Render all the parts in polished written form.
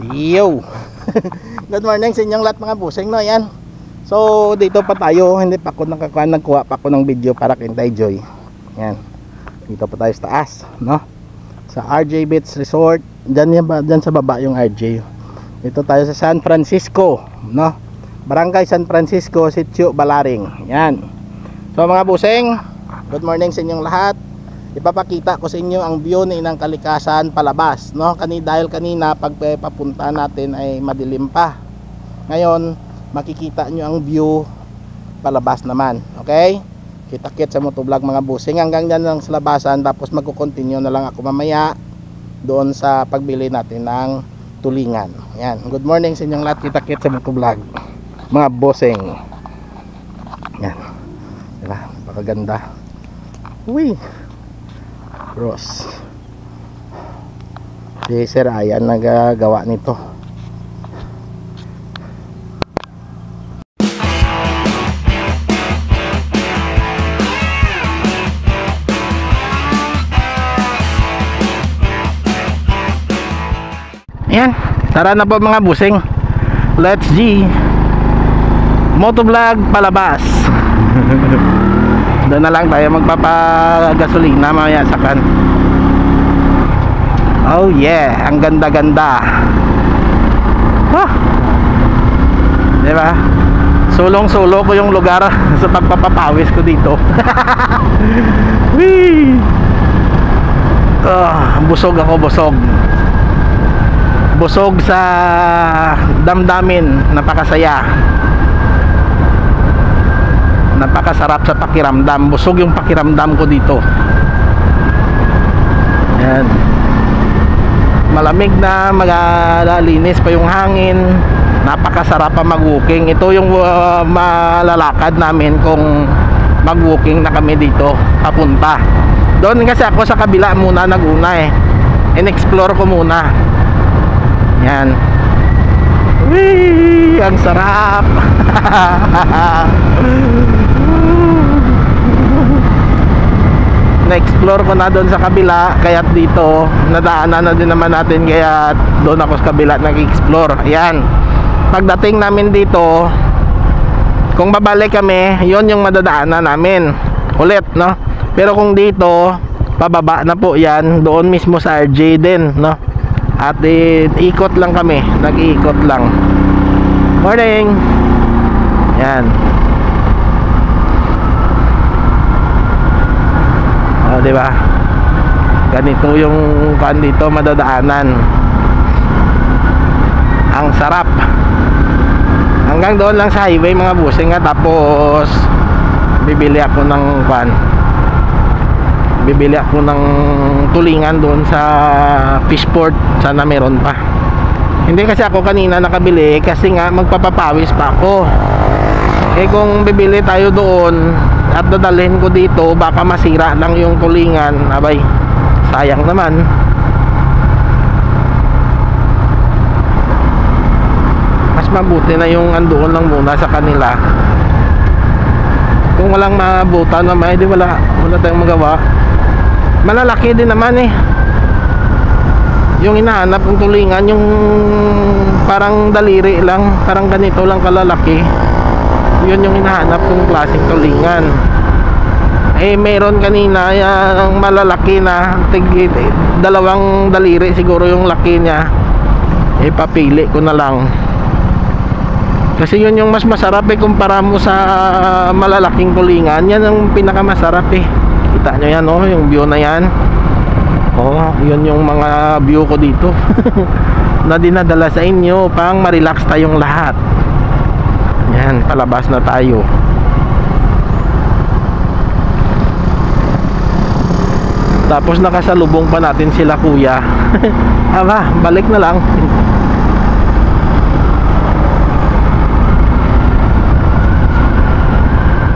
Yo! Good morning sa inyong lahat mga busing, no? Yan. So, dito pa tayo. Hindi pa ako nagkuha pa ako ng video para kay Tay Joy. Yan. Dito pa tayo sa taas, no? Sa RJ Beach Resort. Diyan sa baba yung RJ. Dito tayo sa San Francisco, no? Barangay San Francisco, Sitio Balaring. Yan. So, mga busing, good morning sa inyong lahat. Ipapakita ko sa inyo ang view ng kalikasan palabas, no? Dahil kanina pag papunta natin ay madilim pa. Ngayon makikita nyo ang view palabas naman. Okay, kita-kit sa motovlog mga busing. Hanggang dyan lang sa labasan, tapos magko-continue na lang ako mamaya doon sa pagbili natin ng tulingan. Yan, good morning sa inyong lahat. Kita-kit sa motovlog mga busing. Yan, diba? Napakaganda. Uy, Ross. Si Sir Ayan nagagawa nito. Ayan, tara na po mga busing. Let's G motovlog palabas. Doon na lang tayo magpapagasolina mamaya sa kan. Oh yeah, ang ganda-ganda. Huh. Diba? Sulong-sulo ko yung lugar sa pagpapapawis ko dito. Wee! Busog ako, busog. Busog sa damdamin, napakasaya. Napakasarap sa pakiramdam. Busog yung pakiramdam ko dito. Yan. Malamig na, magalinis pa yung hangin. Napakasarap pa mag-walking. Ito yung malalakad namin kung mag-walking na kami dito papunta. Doon kasi ako sa kabila muna naguna eh. In-explore ko muna. Yan. Wee! Ang sarap. Na-explore ko na doon sa kabila, kaya dito nadaanan na din naman natin, kaya doon ako sa kabila nag-explore. Ayan, pagdating namin dito, kung babalik kami, yon yung madadaanan namin ulit, no? Pero kung dito pababa na po yan, doon mismo sa RJ din, no? At ikot lang kami, nag-iikot lang. Morning. Yan. O, diba? Ganito yung kan dito madadaanan. Ang sarap. Hanggang doon lang sa highway mga busing nga. Tapos bibili ako ng kan. Bibili ako ng tulingan doon sa fishport. Sana meron pa. Hindi kasi ako kanina nakabili kasi nga magpapapawis pa ako. Eh kung bibili tayo doon at dadalhin ko dito, baka masira lang yung tulingan. Abay, sayang naman. Mas mabuti na yung andoon lang muna sa kanila. Kung walang mabutan naman, edi wala tayong magawa. Malalaki din naman eh. Yung hinahanap ng tulingan, yung parang daliri lang, parang ganito lang kalalaki. Yun yung hinahanap kong klaseng tulingan. Eh meron kanina yung malalaki na dalawang daliri siguro yung laki niya. Eh papili ko na lang. Kasi yun yung mas masarap eh, kumpara mo sa malalaking tulingan. Yan ang pinakamasarap eh. Kita nyo yan, oh, yung view na yan. Oh, yun yung mga view ko dito. Na dinadala sa inyo pang ma-relax tayong lahat. Yan, palabas na tayo. Tapos nakasalubong pa natin sila kuya. Aba, balik na lang.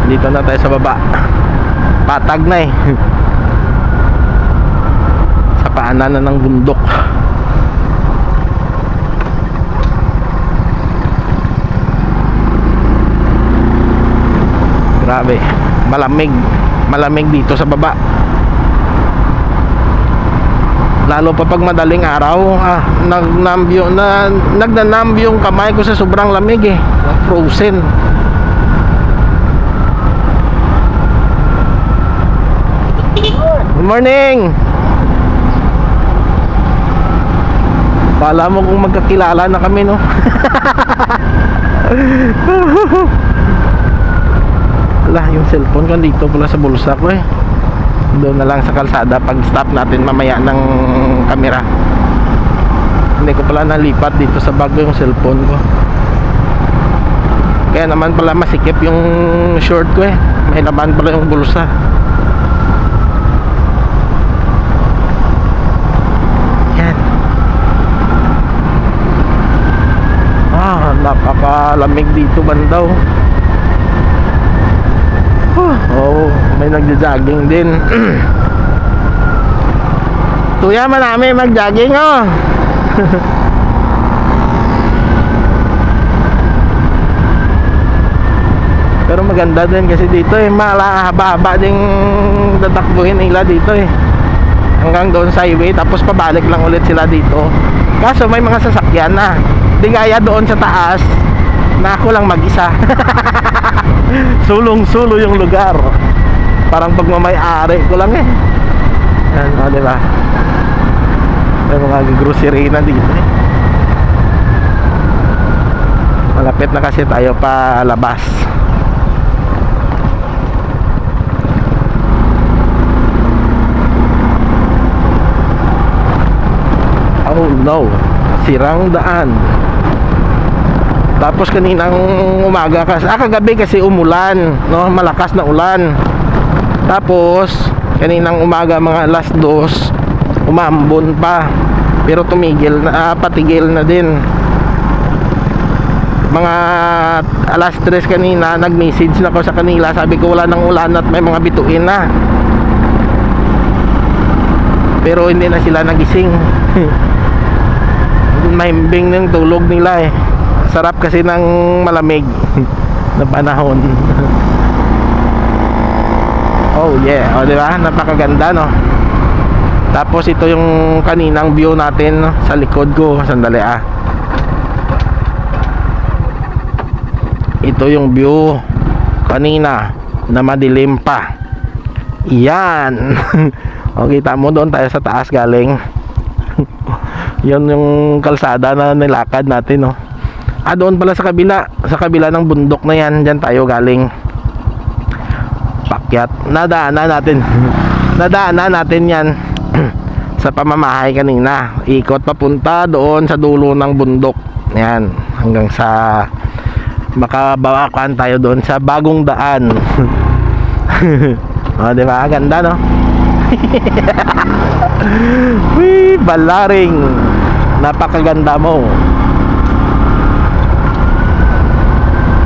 Dito na tayo sa baba. Patag na eh. Sa paanan na ng bundok. Grabe, malamig dito sa baba. lalo pa pag madaling araw. Nagnanamb yung kamay ko sa sobrang lamig eh, frozen. Good morning. Bala mo kung magkakilala na kami, no? Wala, yung cellphone ko dito pala sa bulsa ko eh. Doon na lang sa kalsada pag stop natin mamaya ng camera. Hindi ko pala nalipat dito sa bag yung cellphone ko. Kaya naman pala masikip yung short ko eh. May laman pala yung bulsa. Yan. Napakalamig dito bandaw. Oh, may nagja-jogging din. Tuya man namin mag-jogging oh. Pero maganda din kasi dito eh, mahaba-haba ding tatakbuhin nila dito eh. Hanggang doon sa highway, tapos pabalik lang ulit sila dito. Kaso may mga sasakyan na. Di gaya doon sa taas na ako lang mag-isa. Sulong-sulo yung lugar. Parang pagmamay-ari ko lang eh. Yan, o diba? May mga grocery na dito eh. Malapit na kasi tayo pa labas. Oh no, sirang daan. Tapos kaninang umaga kagabi kasi umulan, no? Malakas na ulan. Tapos kaninang umaga mga alas 2 umambon pa. Pero tumigil na, patigil na din. Mga alas 3 kanina nag-message na ako sa kanila. Sabi ko wala nang ulan at may mga bituin na. Pero hindi na sila nagising. Mahimbing ng tulog nila eh. Sarap kasi ng malamig na panahon. Oh yeah, o diba? Napakaganda no. Tapos ito yung kaninang view natin sa likod ko. Sandali ah. Ito yung view kanina na madilim pa. Yan. O kita mo doon tayo sa taas galing. Yan yung kalsada na nilakad natin no. Doon pala sa kabila ng bundok na yan, dyan tayo galing. Pakyat. Nadaanan natin yan sa pamamahay kanina. Ikot papunta doon sa dulo ng bundok. Yan, hanggang sa makabawakan tayo doon sa bagong daan. O diba, ganda no? Wee, Balaring. Napakaganda mo.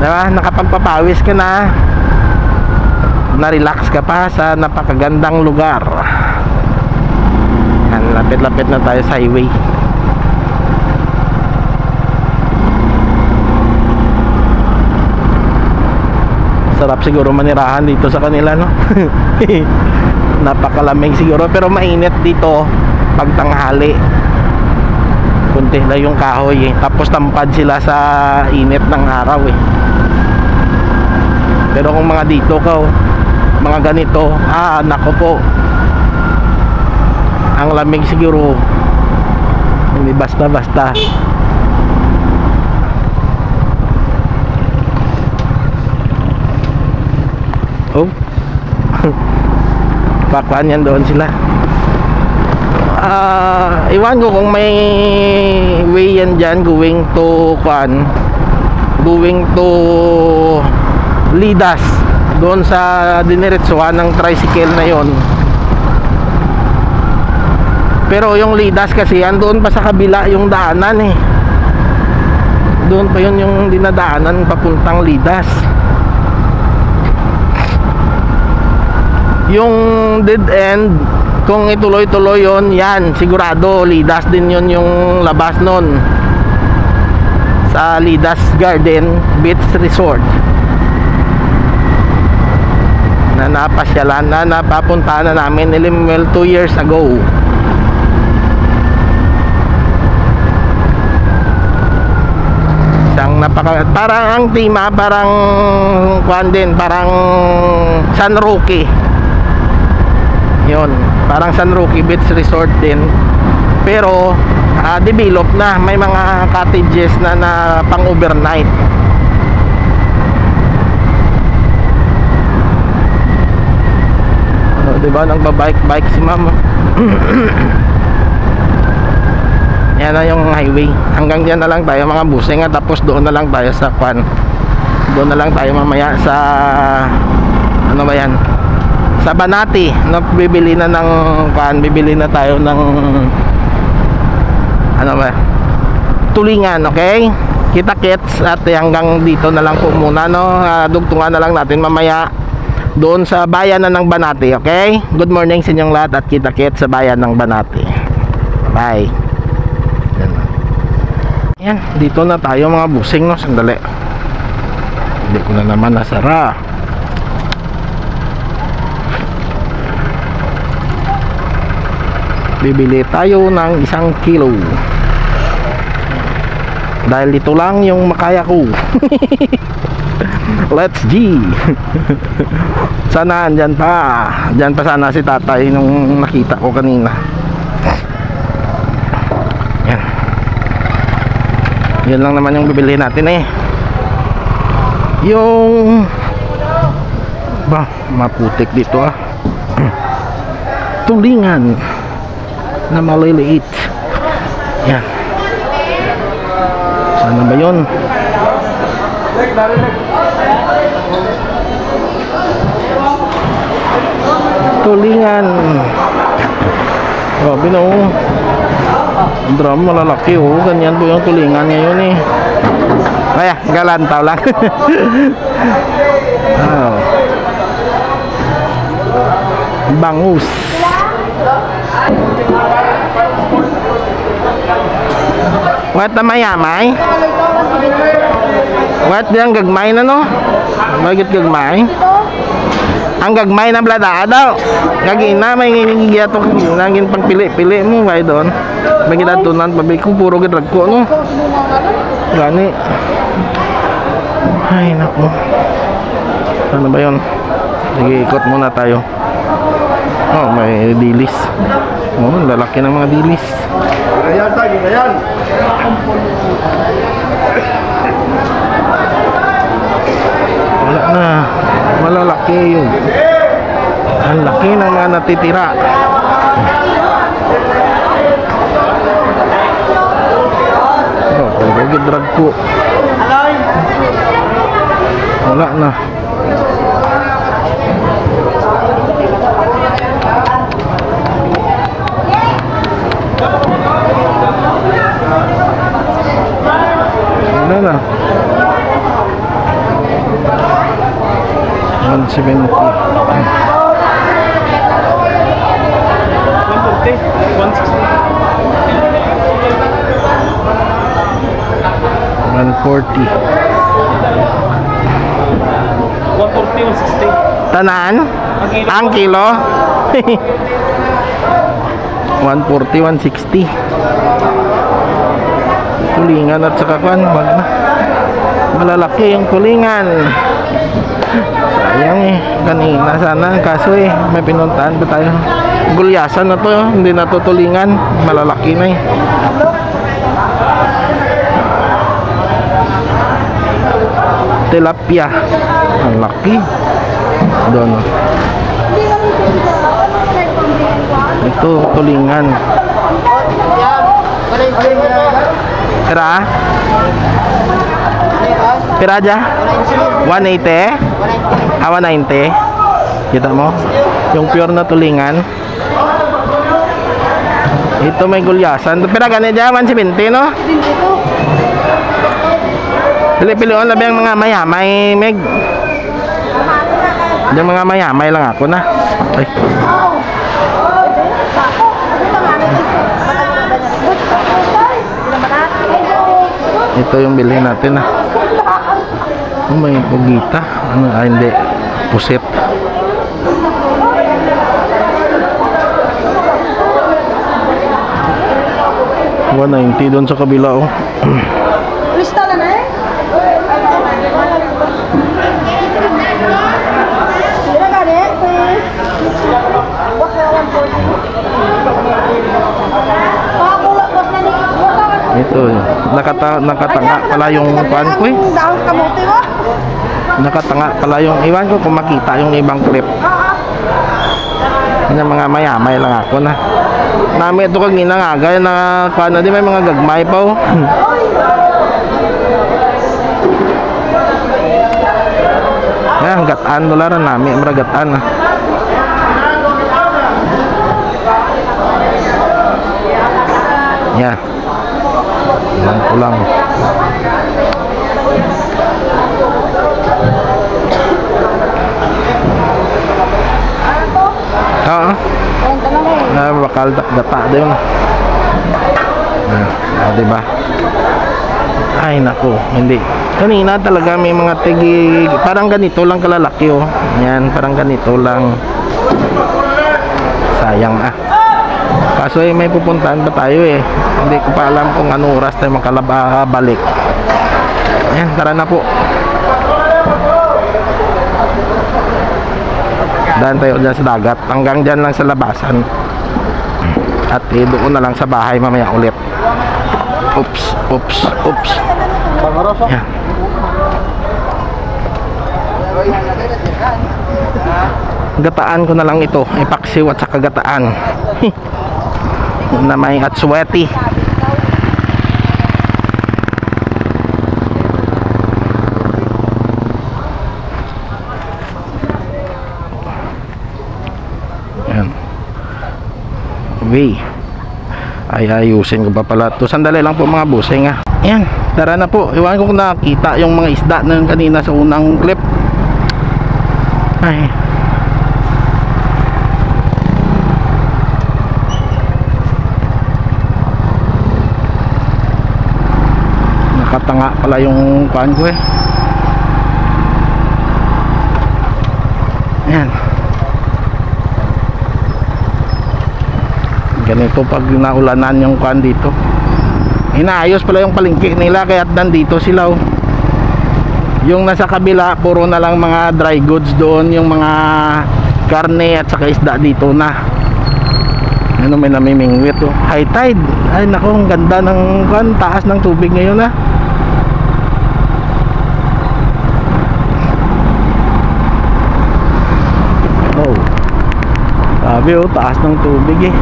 Diba? Nakapagpapawis ka na, na-relax ka pa sa napakagandang lugar. Yan, lapit-lapit na tayo sa highway. Sarap siguro manirahan dito sa kanila no. Napakalamig siguro, pero mainit dito pag tanghali. Kunti na yung kahoy eh. Tapos tampad sila sa init ng araw eh. Pero kung mga dito ka, mga ganito, nako po, ang lamig siguro, hindi basta-basta. Oh. Pakwan yan doon sila. Iwan ko kung may way yan dyan going to Lidas, doon sa diniretsuhan ng tricycle na yon. Pero yung Lidas kasi andoon pa sa kabila yung daanan eh. Doon pa yun yung dinadaanan papuntang Lidas. Yung dead end, kung ituloy-tuloy yon, yan sigurado Lidas din yun yung labas nun sa Lidas Garden Beach Resort na napasyalan na napapuntahan na namin Ilimwell 2 years ago. Parang ang tema, parang kuan din, parang San Roque. Yun, parang San Roque Beach Resort din. Pero develop na, may mga cottages na pang overnight. Diba, nagbabike si mama. Yan na yung highway. Hanggang dyan na lang tayo mga busing, tapos doon na lang tayo sa kwan. Doon na lang tayo mamaya sa ano ba yan, sa Banati. Bibili na ng kwan, bibili na tayo ng ano ba, tulingan. Okay, kita-kits. At hanggang dito na lang po muna, no. Dugtungan na lang natin mamaya doon sa bayan na ng Banati. Okay, good morning sa inyong lahat at kita-kits sa bayan ng Banati. Bye. Yan, dito na tayo mga busing, no. Sandali, hindi ko na naman nasara. Bibili tayo ng 1 kilo dahil ito lang yung makaya ko. Let's G. Sana andyan pa sana si tatay nung nakita ko kanina. Yan, yan lang naman yung bibili natin eh. Yung ba, maputik dito tulingan na maliliit. Yan, sana ba yun? Tulingan. Grabe na drum malalaki ganyan po yung tulingan ngayon eh. Kaya galantaw lang. Oh. Bangus. What na mayamay? What yang gagmay na, no? Bagit gagmay? Ang gagmay na blada daw. Gagina may ngigiyato naging pagpili-pili mo bay doon. Bagit atunan pabi ko puro gidrag ko, no. Gani. Ay nako. Ano ba 'yon? Sige, ikot muna tayo. Oh, may dilis. Oh, lalaki ng mga dilis. Ayan, sige, ayan. Wala na, malalaki yun. Ang laki ng mga natitira. Oh, pagkagid drag ko. Wala na. Wala na. 170. 140, 160. Tanan? Ang kilo? 140, 160. Tulingan at saka kwan, wag na. Malalaki yung tulingan. Sayang eh, kanina sana, kaso eh may pinuntahan pa tayo. Gulyasan na to, hindi na to tulingan. Malalaki na eh. Tilapia, ang laki doon. Ito tulingan. Pera? Pera aja? 180? 190? Kita mo? Yung pure na tulingan. Ito may gulyasan. Pera gani aja? 170, no? Pili-pilion lang yung mga mayamay, Meg. Yung mga mayamay lang ako na. Ay. Ito yung bilhin natin Oh, may pugita. Ano? Ah, hindi. Pusit. $190 doon sa kabila, oh. Ito, nakatanga pala yung kuan ko eh. Nakatanga pala yung iwan ko kung makita yung ibang clip. Yung mga mayamay lang ako na. Nami ito kag ninangagay na kuan di may mga gagmay pa oh. Yan, gataan dolaran nami, maragataan ah. Yan. Yan ko lang. Oo. Bakal gata din. Diba? Ay nako, hindi. Kanina talaga may mga tigi, parang ganito lang kalalaki oh. Yan, parang ganito lang. Sayang ah. Kaso eh, may pupuntahan ba tayo eh. Hindi ko pa alam kung anong oras tayo makalabalik. Ayan, tara na po. Daan tayo dyan sa dagat. Hanggang dyan lang sa labasan. At doon na lang sa bahay mamaya ulit. Oops, oops, oops. Ayan. Gataan ko na lang ito. Ipaksiw at saka gataan. Na may at sweaty. Ayan. Way. Ay ayusin ko pa pala ito. Sandali lang po mga busing ah. Ayan, tara na po. Iwan ko kung nakita yung mga isda na yung kanina sa unang clip. Ay. Nakatanga pala yung kuan ko eh. Ayan. Ganito pag naulanan yung kuan dito. Inaayos pala yung palengke nila kaya nandito sila oh. Yung nasa kabila puro na lang mga dry goods doon, yung mga karne at saka isda dito na. Ano may namimingwit oh. High tide. Ay nako, ang ganda ng kuan, taas ng tubig ngayon ah. Oh. Sabi oh, taas ng tubig eh.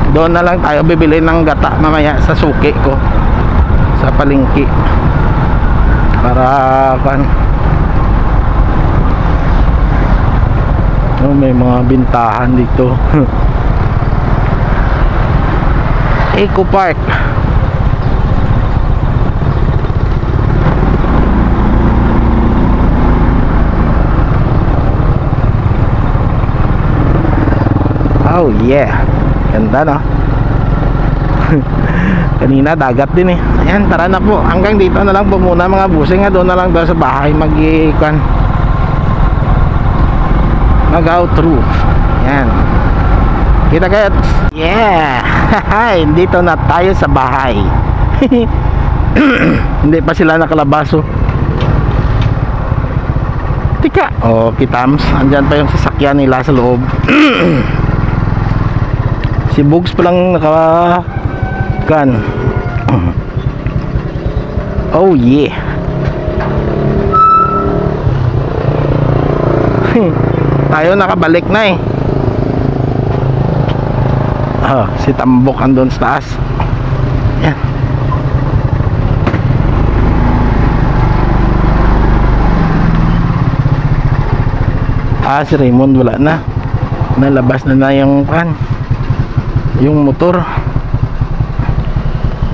Doon na lang tayo bibili ng gata mamaya sa suki ko sa palengke para kan oh, may mga bintahan dito. Eco Park. Oh yeah, ganda no. Kanina dagat din eh. Ayan, tara na po. Hanggang dito na lang po muna mga busing nga. Doon na lang daw sa bahay mag-ikan, mag-outro. Ayan. Kita gets. Yeah. Dito na tayo sa bahay. Hindi pa sila nakalabaso. Tika. Oh, kitams. Andyan pa yung sasakyan nila sa loob. Si Bugs pa lang nakakan. Oh yeah. Tayo nakabalik na eh. Si Tambok andun sa taas. Yan. Si Raymond wala na. Nalabas na yung pan, yung motor.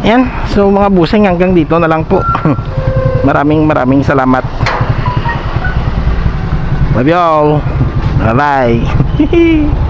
Yan, so mga busing hanggang dito na lang po. maraming salamat. Love you all. Bye bye.